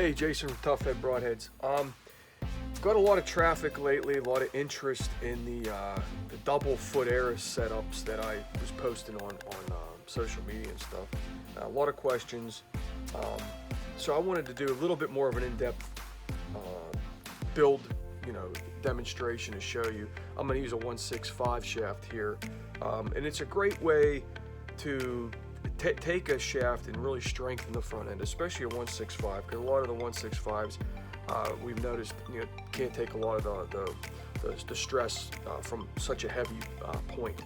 Hey, Jason from Tough Head Broadheads. Got a lot of traffic lately, a lot of interest in the double foot Arra setups that I was posting on social media and stuff. A lot of questions. So I wanted to do a little bit more of an in-depth build, demonstration to show you. I'm going to use a 165 shaft here, and it's a great way to take a shaft and really strengthen the front end, especially a 165, because a lot of the 165s we've noticed can't take a lot of the stress from such a heavy point.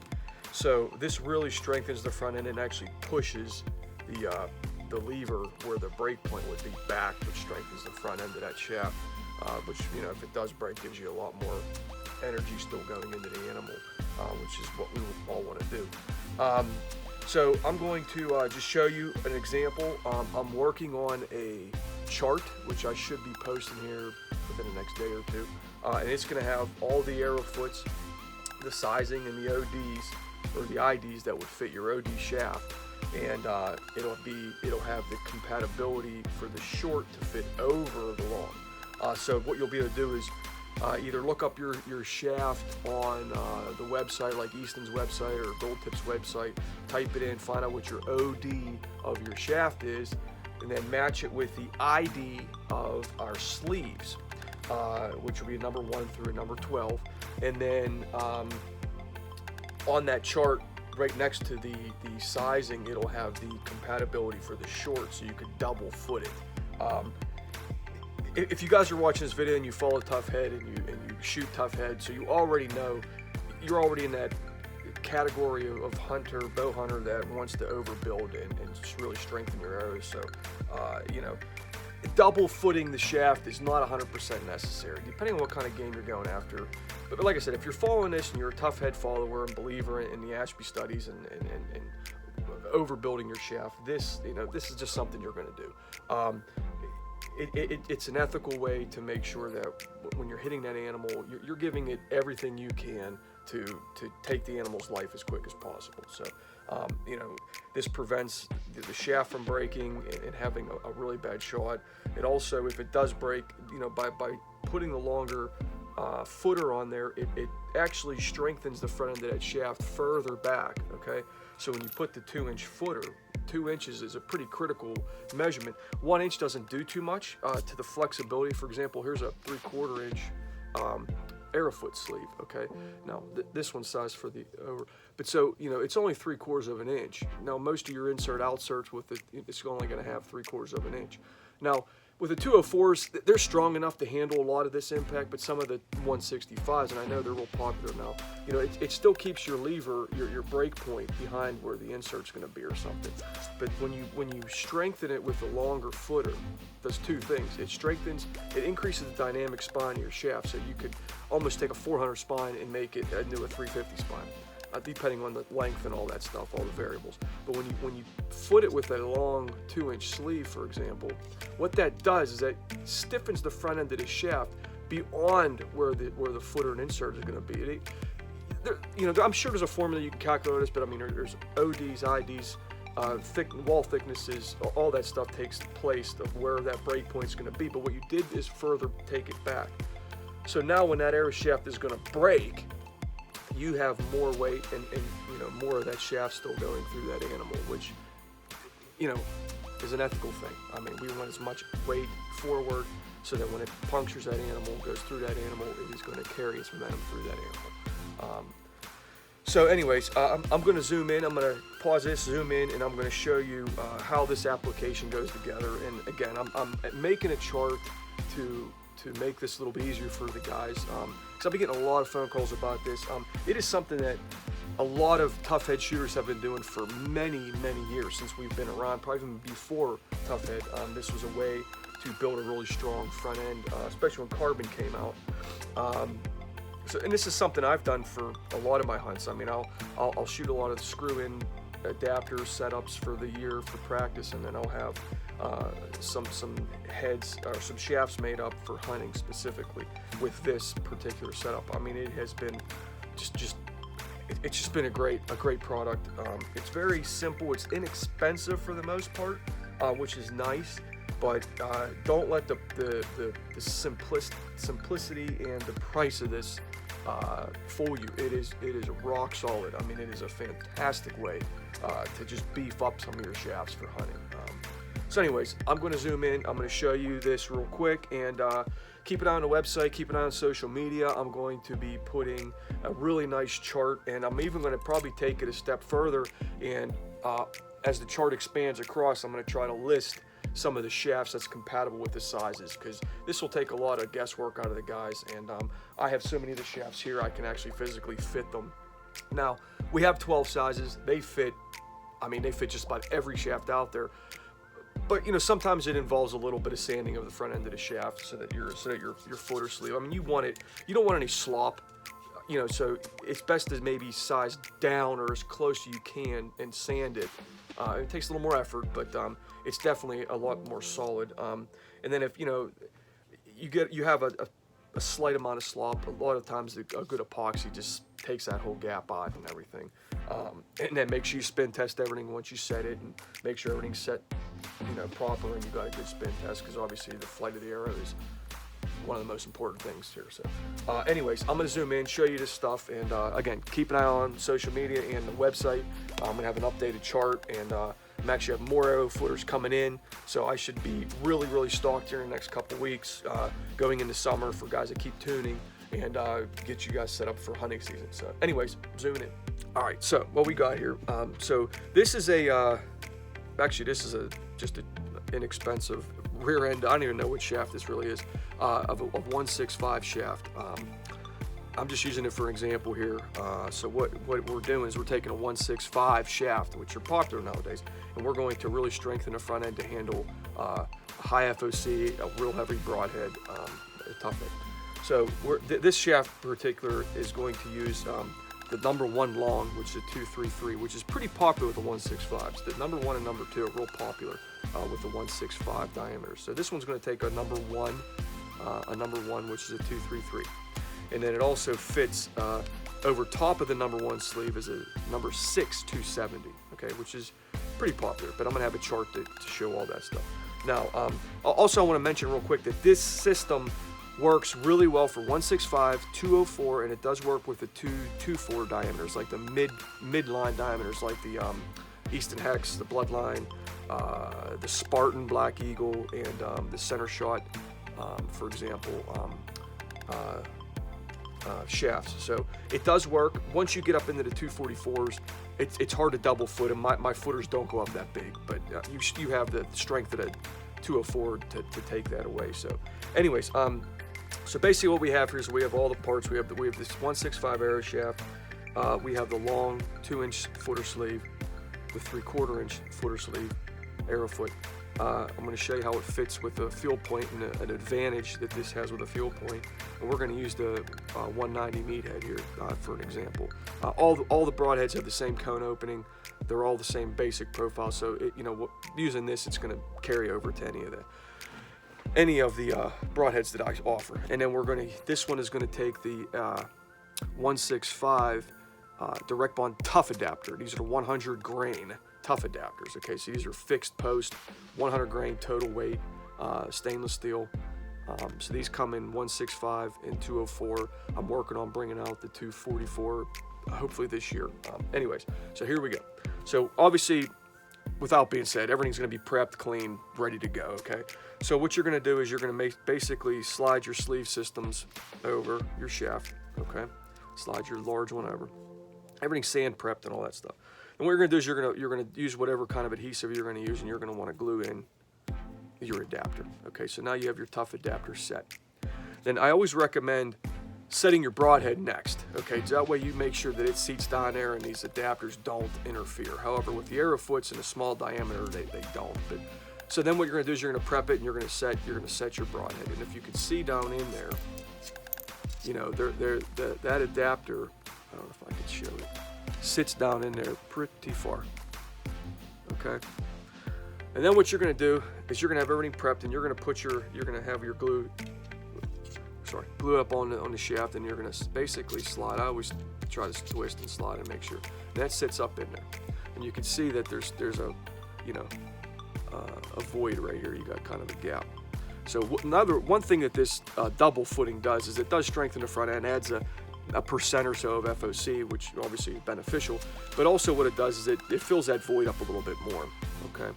So this really strengthens the front end and actually pushes the lever where the brake point would be back, which strengthens the front end of that shaft, which if it does break, gives you a lot more energy still going into the animal, which is what we all want to do. So I'm going to just show you an example. I'm working on a chart, which I should be posting here within the next day or two, and it's going to have all the Arra-Foots, the sizing, and the ODs or the IDs that would fit your OD shaft, and it'll have the compatibility for the short to fit over the long. So what you'll be able to do is either look up your shaft on the website, like Easton's website or Gold Tip's website, type it in, find out what your OD of your shaft is, and then match it with the ID of our sleeves, which will be number 1 through number 12. And then on that chart, right next to the sizing, it'll have the compatibility for the short, so you could double foot it. If you guys are watching this video and you follow Tough Head and you shoot Tough Head, so you already know, you're already in that category of bow hunter that wants to overbuild and just really strengthen your arrows. So, double footing the shaft is not 100% necessary, depending on what kind of game you're going after. But like I said, if you're following this and you're a Tough Head follower and believer in the Ashby studies and overbuilding your shaft, this is just something you're going to do. It's an ethical way to make sure that when you're hitting that animal, you're giving it everything you can to take the animal's life as quick as possible. So, this prevents the shaft from breaking and having a really bad shot. It also, if it does break, by putting the longer footer on there, it actually strengthens the front end of that shaft further back, okay? So when you put the 2-inch footer, 2 inches is a pretty critical measurement. 1 inch doesn't do too much to the flexibility. For example, here's a 3/4 inch Arra-Foot sleeve, okay? Now, this one's sized for the over, but so, it's only 3/4 of an inch. Now, most of your ouserts with it, it's only gonna have 3/4 of an inch. Now, with the 204s, they're strong enough to handle a lot of this impact, but some of the 165s, and I know they're real popular now, it still keeps your lever, your brake point behind where the insert's going to be or something. But when you strengthen it with the longer footer, it does two things. It increases the dynamic spine of your shaft, so you could almost take a 400 spine and make it into a 350 spine. Depending on the length and all that stuff, all the variables. But when you foot it with a long 2-inch sleeve, for example, what that does is that stiffens the front end of the shaft beyond where the footer and insert is going to be. I'm sure there's a formula you can calculate this, but I mean there's ODs, IDs, wall thicknesses, all that stuff takes place of where that break point is going to be. But what you did is further take it back. So now when that Arra shaft is going to break, you have more weight and more of that shaft still going through that animal, which is an ethical thing. I mean, we want as much weight forward so that when it punctures that animal, goes through that animal, it is going to carry its momentum through that animal. So anyways, I'm going to zoom in. I'm going to pause this, zoom in, and I'm going to show you how this application goes together. And again, I'm making a chart to make this a little bit easier for the guys, because I've been getting a lot of phone calls about this. It is something that a lot of Tough Head shooters have been doing for many, many years since we've been around, probably even before Tough Head. This was a way to build a really strong front end, especially when carbon came out. And this is something I've done for a lot of my hunts. I mean, I'll shoot a lot of screw-in adapter setups for the year for practice, and then I'll have some heads or some shafts made up for hunting specifically with this particular setup. I mean, it has been it's just been a great product. It's very simple. It's inexpensive for the most part, which is nice. but don't let the simplicity and the price of this fool you. It is rock solid. I mean, it is a fantastic way to just beef up some of your shafts for hunting. So anyways, I'm going to zoom in. I'm going to show you this real quick, and keep an eye on the website, keep an eye on social media. I'm going to be putting a really nice chart, and I'm even going to probably take it a step further, and as the chart expands across, I'm going to try to list some of the shafts that's compatible with the sizes, because this will take a lot of guesswork out of the guys, and I have so many of the shafts here I can actually physically fit them. Now, we have 12 sizes. They fit, I mean, they fit just about every shaft out there. But, you know, sometimes it involves a little bit of sanding of the front end of the shaft so that your footer sleeve, I mean, you don't want any slop, you know, so it's best to maybe size down or as close as you can and sand it. It takes a little more effort, but it's definitely a lot more solid. And then if, you know, you have a slight amount of slop, a lot of times a good epoxy just takes that whole gap out and everything. And then make sure you spin test everything once you set it, and make sure everything's set, you know, proper, and you got a good spin test, because obviously the flight of the arrow is one of the most important things here. So anyways, I'm going to zoom in, show you this stuff, and again, keep an eye on social media and the website. I'm going to have an updated chart, and I'm actually have more arrow footers coming in, so I should be really stocked here in the next couple weeks, going into summer for guys that keep tuning, and get you guys set up for hunting season. So anyways, zooming in. All right, so what we got here, so this is actually this is just an inexpensive rear end, I don't even know what shaft this really is, of 165 shaft. I'm just using it for example here. So what we're doing is we're taking a 165 shaft, which are popular nowadays, and we're going to really strengthen the front end to handle high FOC, a real heavy broadhead, a tough head. So this shaft in particular is going to use the number 1 long, which is a 233, which is pretty popular with the 165s. The number 1 and number 2 are real popular with the 165 diameter. So this one's going to take a number 1, which is a 233, and then it also fits over top of the number 1 sleeve is a number 6 270. Okay, which is pretty popular. But I'm going to have a chart to show all that stuff. Now, also I want to mention real quick that this system works really well for 165, 204, and it does work with the 224 diameters, like the midline diameters, like the Easton Hex, the Bloodline, the Spartan Black Eagle, and the Center Shot, for example, shafts. So it does work. Once you get up into the 244s, it's hard to double foot, and my footers don't go up that big, but you have the strength of a 204 to take that away. So anyways, so basically what we have here is we have all the parts. We have this 165 arrow shaft. We have the long 2-inch footer sleeve, the 3/4 inch footer sleeve, Arra-Foot. I'm going to show you how it fits with the field point, and an advantage that this has with a field point. And we're going to use the 190 meathead here for an example. All the broadheads have the same cone opening. They're all the same basic profile. So using this, it's going to carry over to any of the broadheads that I offer. And then this one is going to take the 165 direct bond tough adapter. These are 100 grain tough adapters. Okay, so these are fixed post, 100 grain total weight, stainless steel. So these come in 165 and 204. I'm working on bringing out the 244 hopefully this year. Anyways, so here we go. So obviously, without being said, everything's going to be prepped, clean, ready to go. Okay, so what you're going to do is you're going to basically slide your sleeve systems over your shaft. Okay, slide your large one over. Everything's sand prepped and all that stuff. And what you're going to do is you're going to use whatever kind of adhesive you're going to use, and you're going to want to glue in your adapter. Okay, so now you have your tough adapter set. Then I always recommend setting your broadhead next. Okay, so that way you make sure that it seats down there and these adapters don't interfere. However, with the Arra-Foots in a small diameter, they don't. But so then what you're going to do is you're going to prep it, and you're going to set your broadhead. And if you can see down in there, that adapter, I don't know if I can show it, sits down in there pretty far. Okay, and then what you're going to do is you're going to have everything prepped, and you're going to have your glue up on the shaft, and you're going to basically slide. I always try to twist and slide and make sure that sits up in there. And you can see that there's a a void right here. You got kind of a gap. So one thing that this double footing does is it does strengthen the front end, adds a percent or so of FOC, which obviously is beneficial. But also what it does is it fills that void up a little bit more. Okay.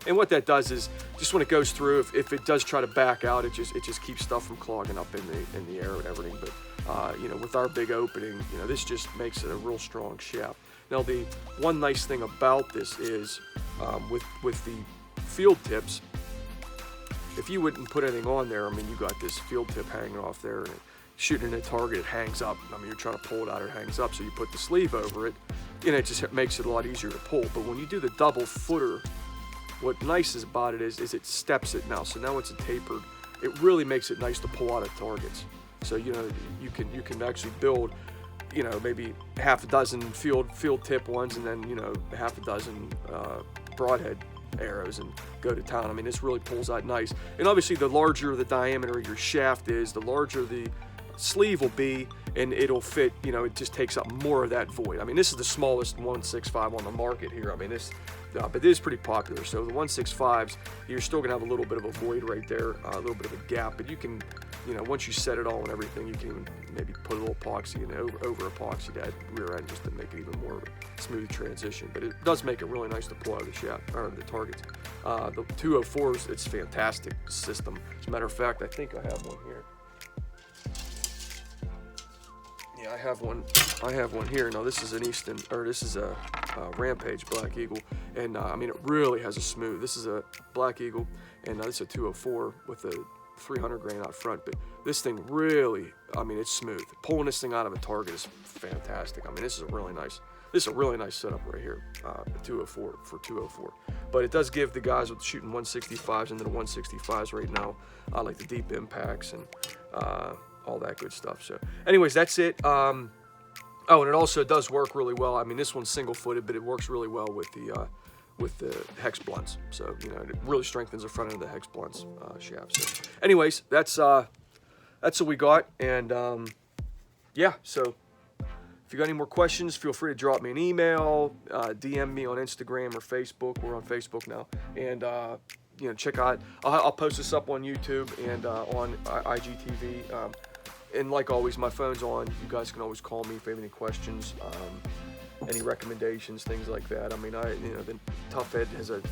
And what that does is just when it goes through, if it does try to back out, it just keeps stuff from clogging up in the air and everything. But you know, with our big opening, you know, this just makes it a real strong shaft. Now the one nice thing about this is with the field tips, if you wouldn't put anything on there, I mean, you got this field tip hanging off there, and shooting at a target, it hangs up. I mean, you're trying to pull it out, it hangs up. So you put the sleeve over it, and it just makes it a lot easier to pull. But when you do the double footer, what nice is about it is it steps it now. So now it's a tapered. It really makes it nice to pull out of targets. So you know you can actually build, you know, maybe half a dozen field tip ones, and then, you know, half a dozen broadhead arrows and go to town. I mean, this really pulls out nice. And obviously the larger the diameter of your shaft is, the larger the sleeve will be, and it'll fit, you know, it just takes up more of that void. I mean, this is the smallest 165 on the market here. I mean, this, but it is pretty popular. So the 165s, you're still gonna have a little bit of a void right there, a little bit of a gap, but you can, you know, once you set it all and everything, you can even maybe put a little epoxy and over epoxy that rear end just to make it even more of a smooth transition. But it does make it really nice to pull out of the shaft, or the targets. The 204s, it's a fantastic system. As a matter of fact, I think I have one here. Yeah, I have one here. Now this is an Easton, or this is a Rampage Black Eagle, and I mean, it really has a smooth. This is a Black Eagle, and this is a 204 with a 300 grain out front, but this thing really, I mean, it's smooth. Pulling this thing out of a target is fantastic. I mean, this is a really nice setup right here, 204 for 204. But it does give the guys with shooting 165s into the 165s right now, like the deep impacts and all that good stuff. So anyways, that's it. Oh, and it also does work really well. I mean, this one's single-footed, but it works really well with the hex blunts. So, you know, it really strengthens the front end of the hex blunts shaft. So anyways, that's what we got. And yeah, so if you got any more questions, feel free to drop me an email, DM me on Instagram or Facebook. We're on Facebook now. And you know, check out, I'll post this up on YouTube and on IGTV. And like always, my phone's on. You guys can always call me if you have any questions, any recommendations, things like that. I mean, you know, the Tough Head has a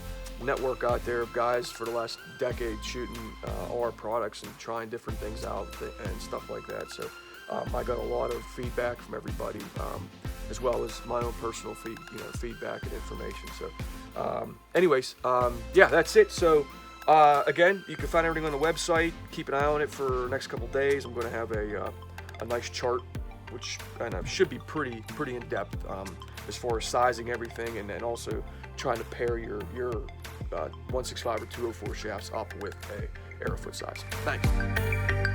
network out there of guys for the last decade shooting all our products and trying different things out and stuff like that. So I got a lot of feedback from everybody, as well as my own personal feedback and information. So anyways, yeah, that's it. So again, you can find everything on the website. Keep an eye on it for the next couple days. I'm going to have a nice chart, which should be pretty in depth as far as sizing everything, and then also trying to pair your 165 or 204 shafts up with a Arra-Foot size. Thanks.